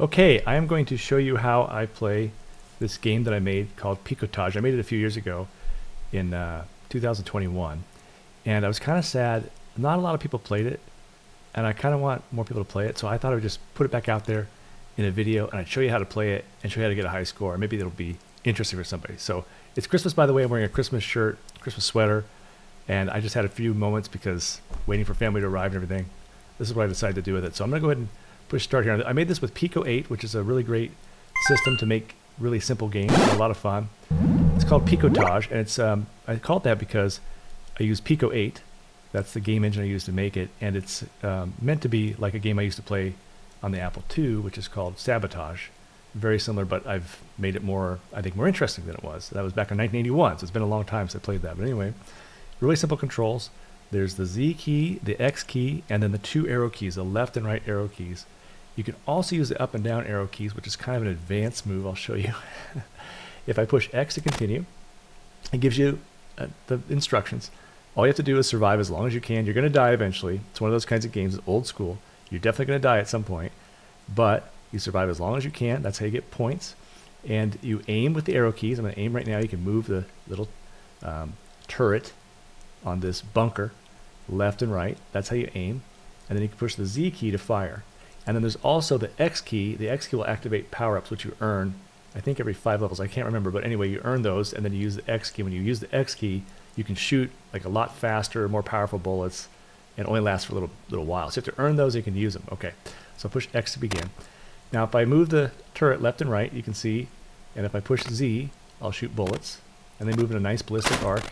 Okay, I am going to show you how I play this game that I made called Picotage. I made it a few years ago in 2021, and I was kind of sad. Not a lot of people played it, and I kind of want more people to play it, so I thought I would just put it back out there in a video, and I'd show you how to play it and show you how to get a high score. Maybe it'll be interesting for somebody. So it's Christmas, by the way. I'm wearing a Christmas shirt, Christmas sweater, and I just had a few moments because waiting for family to arrive and everything. This is what I decided to do with it. So I'm going to go ahead and push start here. I made this with Pico 8, which is a really great system to make really simple games. It's a lot of fun. It's called Picotage, and it's I call it that because I use Pico 8. That's the game engine I used to make it, and it's meant to be like a game I used to play on the Apple II, which is called Sabotage. Very similar, but I've made it more, I think, more interesting than it was. That was back in 1981, so it's been a long time since I played that. But anyway, really simple controls. There's the Z key, the X key, and then the two arrow keys, the left and right arrow keys. You can also use the up and down arrow keys, which is kind of an advanced move. I'll show you. If I push X to continue, it gives you the instructions. All you have to do is survive as long as you can. You're going to die eventually. It's one of those kinds of games, it's old school. You're definitely going to die at some point, but you survive as long as you can. That's how you get points. And you aim with the arrow keys. I'm going to aim right now. You can move the little turret on this bunker left and right. That's how you aim. And then you can push the Z key to fire. And then there's also the X key. The X key will activate power-ups, which you earn, I think, every 5 levels. I can't remember, but anyway, you earn those, and then you use the X key. When you use the X key, you can shoot like a lot faster, more powerful bullets, and only last for a little while. So you have to earn those, you can use them. Okay, so push X to begin. Now, if I move the turret left and right, you can see, and if I push Z, I'll shoot bullets, and they move in a nice ballistic arc.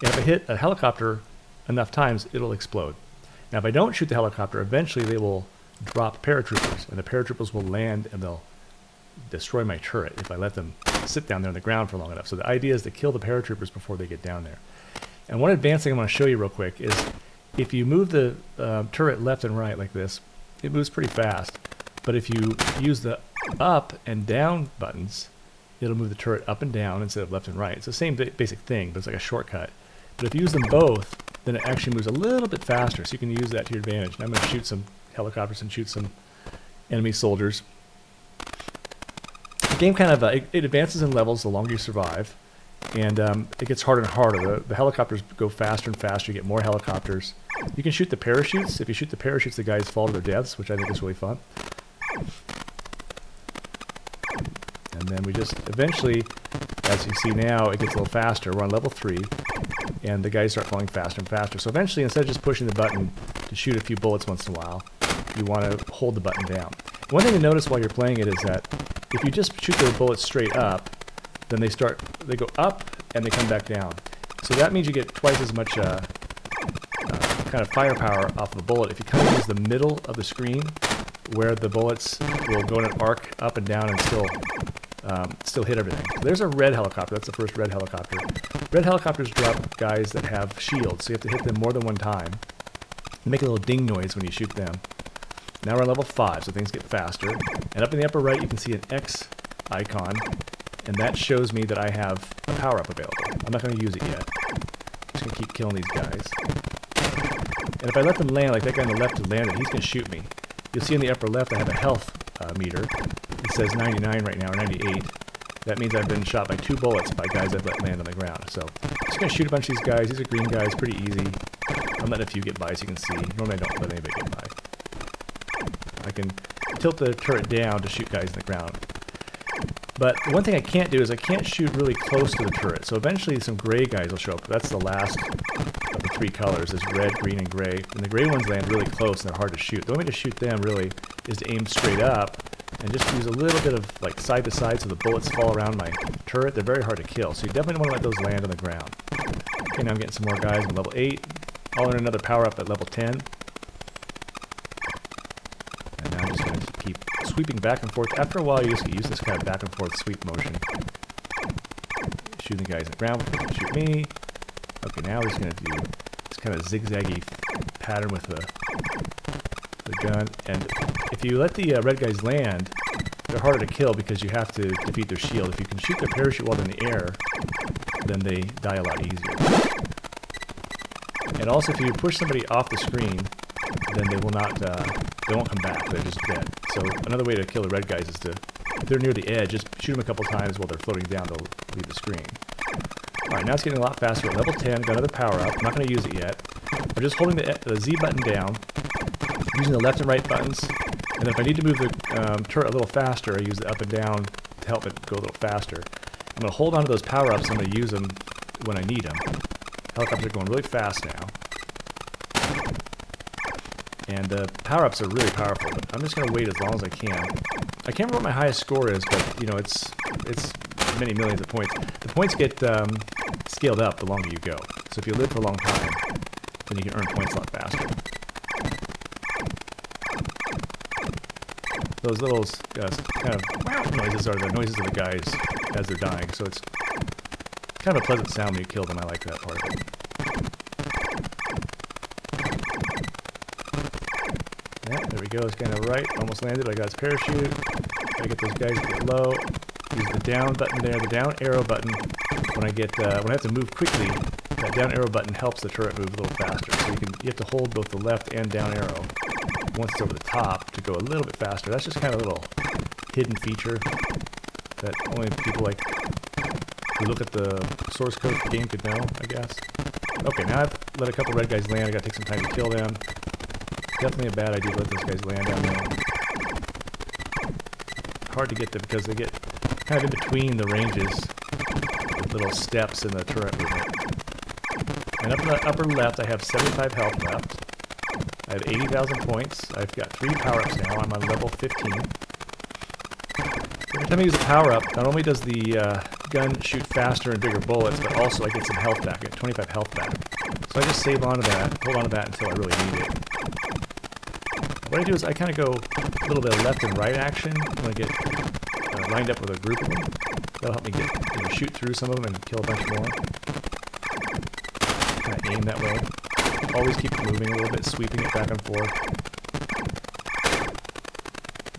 And if I hit a helicopter enough times, it'll explode. Now, if I don't shoot the helicopter, eventually they will drop paratroopers, and the paratroopers will land and they'll destroy my turret if I let them sit down there on the ground for long enough. So the idea is to kill the paratroopers before they get down there. And one advanced thing I want to show you real quick is if you move the turret left and right like this, it moves pretty fast. But if you use the up and down buttons, it'll move the turret up and down instead of left and right. It's the same basic thing, but it's like a shortcut. But if you use them both, then it actually moves a little bit faster, so you can use that to your advantage. And I'm going to shoot some helicopters and shoot some enemy soldiers. The game kind of it advances in levels the longer you survive, and it gets harder and harder. The helicopters go faster and faster. You get more helicopters. You can shoot the parachutes. If you shoot the parachutes, the guys fall to their deaths, which I think is really fun. And then we just eventually, as you see now, it gets a little faster. We're on level 3, and the guys start falling faster and faster. So eventually, instead of just pushing the button to shoot a few bullets once in a while, you want to hold the button down. One thing to notice while you're playing it is that if you just shoot the bullets straight up, then they go up and they come back down. So that means you get twice as much kind of firepower off of a bullet if you kind of use the middle of the screen, where the bullets will go in an arc up and down and still hit everything. So there's a red helicopter. That's the first red helicopter. Red helicopters drop guys that have shields, so you have to hit them more than one time. They make a little ding noise when you shoot them. Now we're on level 5, so things get faster. And up in the upper right, you can see an X icon, and that shows me that I have a power-up available. I'm not going to use it yet. I'm just going to keep killing these guys. And if I let them land, like that guy on the left landed, he's going to shoot me. You'll see in the upper left I have a health meter. It says 99 right now, or 98. That means I've been shot by 2 bullets by guys I've let land on the ground. So I'm just going to shoot a bunch of these guys. These are green guys, pretty easy. I'm letting a few get by, so you can see. Normally I don't let anybody get by. I can tilt the turret down to shoot guys in the ground. But one thing I can't do is I can't shoot really close to the turret. So eventually some gray guys will show up. That's the last of the 3 colors, is red, green, and gray. And the gray ones land really close and they're hard to shoot. The only way to shoot them really is to aim straight up and just use a little bit of like side to side so the bullets fall around my turret. They're very hard to kill, so you definitely don't want to let those land on the ground. Okay, now I'm getting some more guys at level 8. I'll earn another power up at level 10. And now I'm just going to keep sweeping back and forth. After a while, you just get used to this kind of back and forth sweep motion. Shooting the guys on the ground, shoot me. Okay, now he's going to do this kind of zigzaggy pattern with the gun. And if you let the red guys land, they're harder to kill because you have to defeat their shield. If you can shoot their parachute while they're in the air, then they die a lot easier. And also, if you push somebody off the screen, then they will not they won't come back. They're just dead. So another way to kill the red guys is to, if they're near the edge, just shoot them a couple times while they're floating down to leave the screen. Alright, now it's getting a lot faster. We're level 10, got another power up. I'm not going to use it yet. I'm just holding the Z button down, using the left and right buttons, and then if I need to move the turret a little faster, I use the up and down to help it go a little faster. I'm going to hold on to those power-ups. I'm going to use them when I need them. Helicopters are going really fast now. And the power-ups are really powerful, but I'm just going to wait as long as I can. I can't remember what my highest score is, but, you know, it's many millions of points. The points get scaled up the longer you go. So if you live for a long time, then you can earn points a lot faster. Those little kind of noises are the noises of the guys as they're dying, so it's kind of a pleasant sound when you kill them. I like that part of it. Yeah, there we go. It's kind of right. Almost landed. I got his parachute. Gotta get those guys to get low. Use the down button there, the down arrow button. When I have to move quickly, that down arrow button helps the turret move a little faster. So you have to hold both the left and down arrow once it's over the top to go a little bit faster. That's just kind of a little hidden feature that only people like who look at the source code for the game could know, I guess. Okay, now I've let a couple red guys land. I gotta take some time to kill them. Definitely a bad idea to let those guys land down there. Hard to get them because they get kind of in between the ranges with little steps in the turret movement. And up in the upper left, I have 75 health left. I have 80,000 points. I've got 3 power-ups now. I'm on level 15. Every time I use a power-up, not only does the gun shoot faster and bigger bullets, but also I get some health back. I get 25 health back. So I just save onto that, hold on to that until I really need it. What I do is I kind of go a little bit of left and right action when I get lined up with a group of them. That'll help me get shoot through some of them and kill a bunch more. Kind of aim that way. Always keep it moving a little bit, sweeping it back and forth.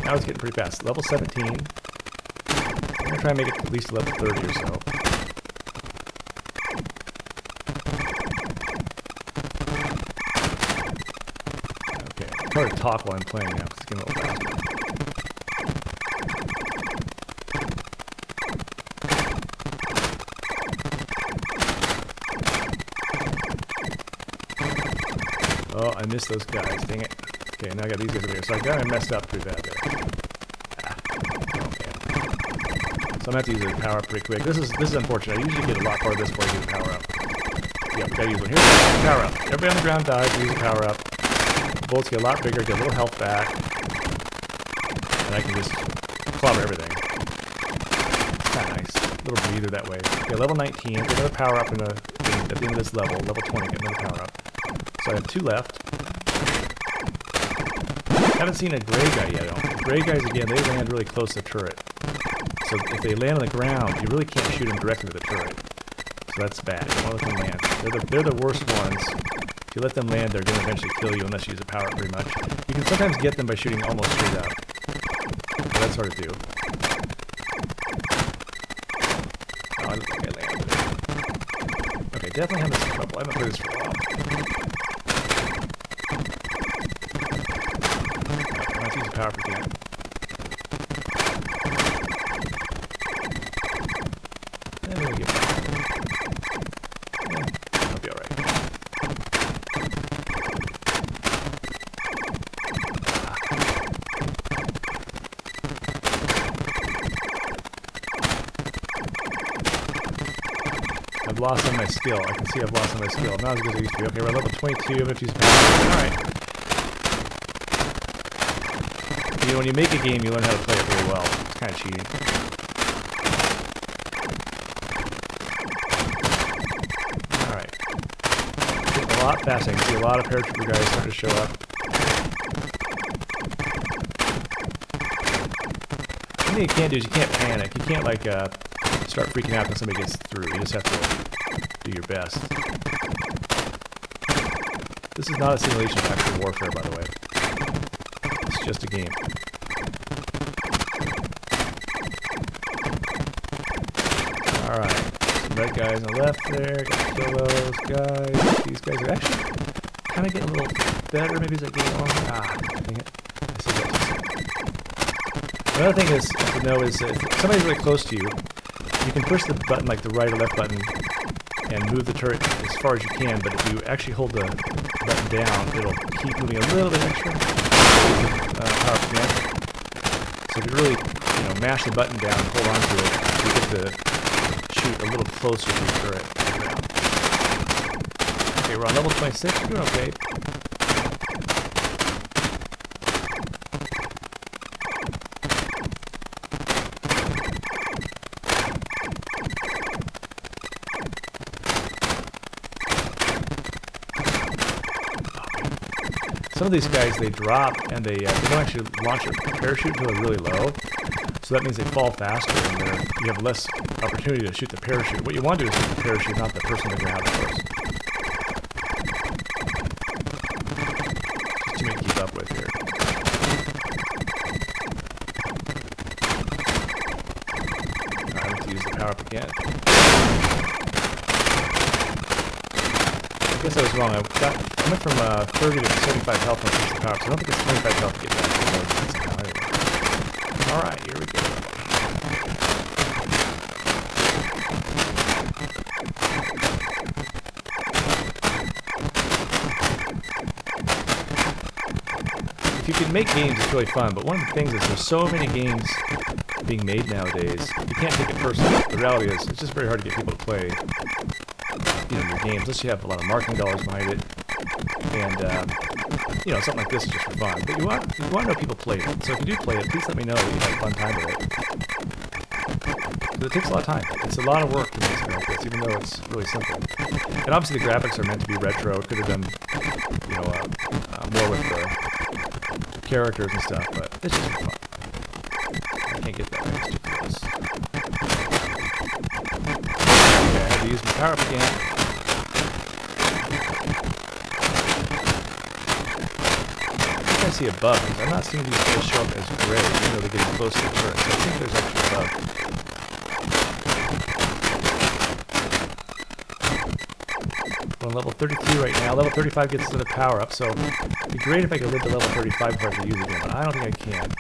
Now it's getting pretty fast. Level 17. I'm going to try and make it at least level 30 or so. Okay, it's hard to talk while I'm playing now because it's getting a little faster. Oh, I missed those guys. Dang it. Okay, now I got these guys over here. So I got I messed up pretty bad there. Okay. So I'm going to have to use a power up pretty quick. This is unfortunate. I usually get a lot more of this before I get a power up. Yep, gotta use one. Here's the power up. Everybody on the ground dies. Use a power up. The bullets get a lot bigger, get a little health back. And I can just clobber everything. Kind of nice. A little breather that way. Okay, level 19. Get another power up at the end of this level. Level 20. Get another power up. So I have 2 left. Haven't seen a gray guy yet. Gray guys, again, they land really close to the turret. So if they land on the ground, you really can't shoot them directly to the turret. So that's bad. You don't let them land. They're the worst ones. If you let them land, they're going to eventually kill you unless you use a power up pretty much. You can sometimes get them by shooting almost straight up. But that's hard to do. Oh, I don't think I landed. Okay, definitely having some trouble. I haven't played this for a while. Use power up again. And then we get back. Yeah, that'll be alright. I've lost on my skill. I can see I've lost on my skill. I'm not as good as I used to be. Okay, we're at level 22. I'm going to use power. Alright. You know, when you make a game, you learn how to play it really well. It's kind of cheating. Alright. Getting a lot faster. I can see a lot of paratrooper guys starting to show up. One thing you can't do is you can't panic. You can't, like, start freaking out when somebody gets through. You just have to do your best. This is not a simulation of actual warfare, by the way. It's just a game. Alright. Some red guys on the left there. Gotta kill those guys. These guys are actually kind of getting a little better maybe as I go along. Ah, dang it. Another thing is to know is if somebody's really close to you, you can push the button like the right or left button and move the turret as far as you can, but if you actually hold the button down, it'll keep moving a little bit extra. Power command. So if you really, mash the button down and hold on to it, you get to shoot a little closer to the turret. Okay, we're on level 26. We're doing okay. Some of these guys, they drop and they don't actually launch a parachute until they're really low. So that means they fall faster and you have less opportunity to shoot the parachute. What you want to do is shoot the parachute, not the person on the ground, of course. Just too many to keep up with here. Alright, I have to use the power up again. I guess I was wrong. I went from 30 to 75 health on the power, so I don't think it's 25 health to get back to the anyway. Alright, here we go. If you can make games, it's really fun, but one of the things is there's so many games being made nowadays, you can't take it personally. The reality is, it's just very hard to get people to play your games, unless you have a lot of marketing dollars behind it, and something like this is just for fun. But you want to know people play it. So if you do play it, please let me know that you had a fun time with it. Because it takes a lot of time. It's a lot of work to make something like this, even though it's really simple. And obviously the graphics are meant to be retro. It could have done, more with the characters and stuff, but it's just for fun. I can't get that right. It's too close. Okay, I had to use my power up again. I see a bug because I'm not seeing these guys show up as gray, even though they're getting close to the turret. So I think there's actually a bug. We're on level 32 right now. Level 35 gets another power up, so it'd be great if I could live to level 35 before I could use it again, but I don't think I can.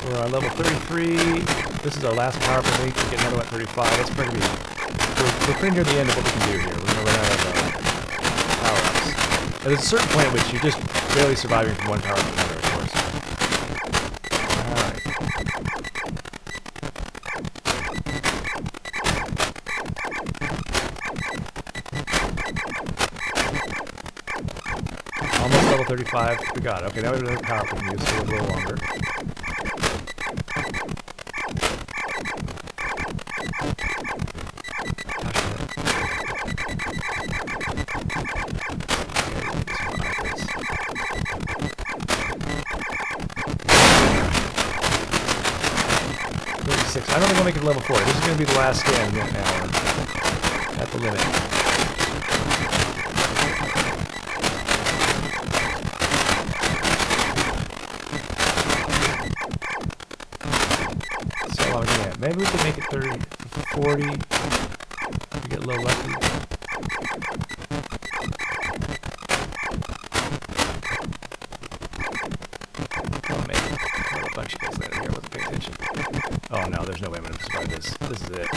We're on level 33. This is our last power up. I think we get another one at 35. That's pretty good. We're pretty near the end of what we can do here. We're going to run out of power-ups. And there's a certain point at which you're just barely surviving from one power up to another, of course. Alright. Almost level 35. We got it. Okay, now we have another power up we can use for a little longer. I don't think I'll make it level 40. This is going to be the last stand now. At the limit. So long as that. Maybe we can make it 30, 40. We get a little lucky. I'll make it. A bunch of guys landed here. I wasn't paying attention. Oh no, there's no way I'm going to survive this. This is it.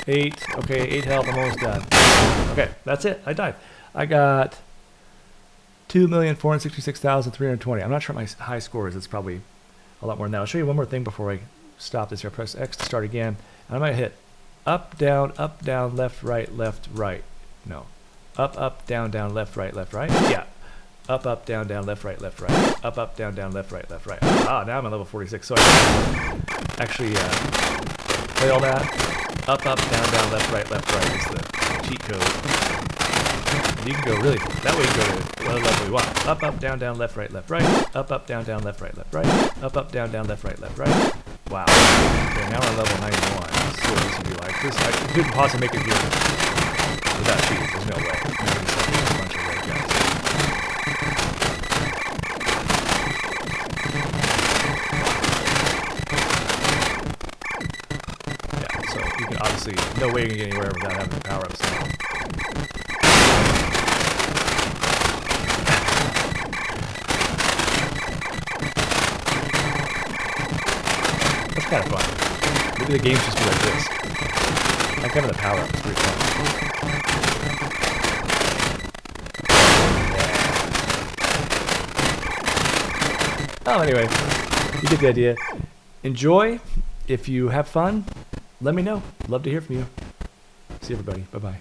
Eight. Okay, 8 health. I'm almost done. Okay, that's it. I died. I got 2,466,320. I'm not sure what my high score is. It's probably a lot more than that. I'll show you one more thing before I stop this here. Press X to start again. And I'm going to hit up, down, left, right, left, right. No. Up, down, left, right, left, right. Yeah. Up, down, left, right, left, right. Up, down, left, right, left, right. Ah, now I'm at level 46. So I can actually play all that. Up, down, left, right is the cheat code. You can go really, that way you can go to whatever level you want. Up, down, left, right. Up, down, left, right. Up, down, left, right. Wow. Okay, now we're at level 91. Let's see what this will be like. I couldn't possibly make it here. without cheese. There's no way. I'm gonna set a bunch of red guys. Yeah, so you can obviously, no way you can get anywhere without having the power-ups. That's kind of fun. Maybe the game should just be like this. Like having the power-up is pretty fun. Oh, anyway, you get the idea. Enjoy. If you have fun, let me know. Love to hear from you. See everybody. Bye-bye.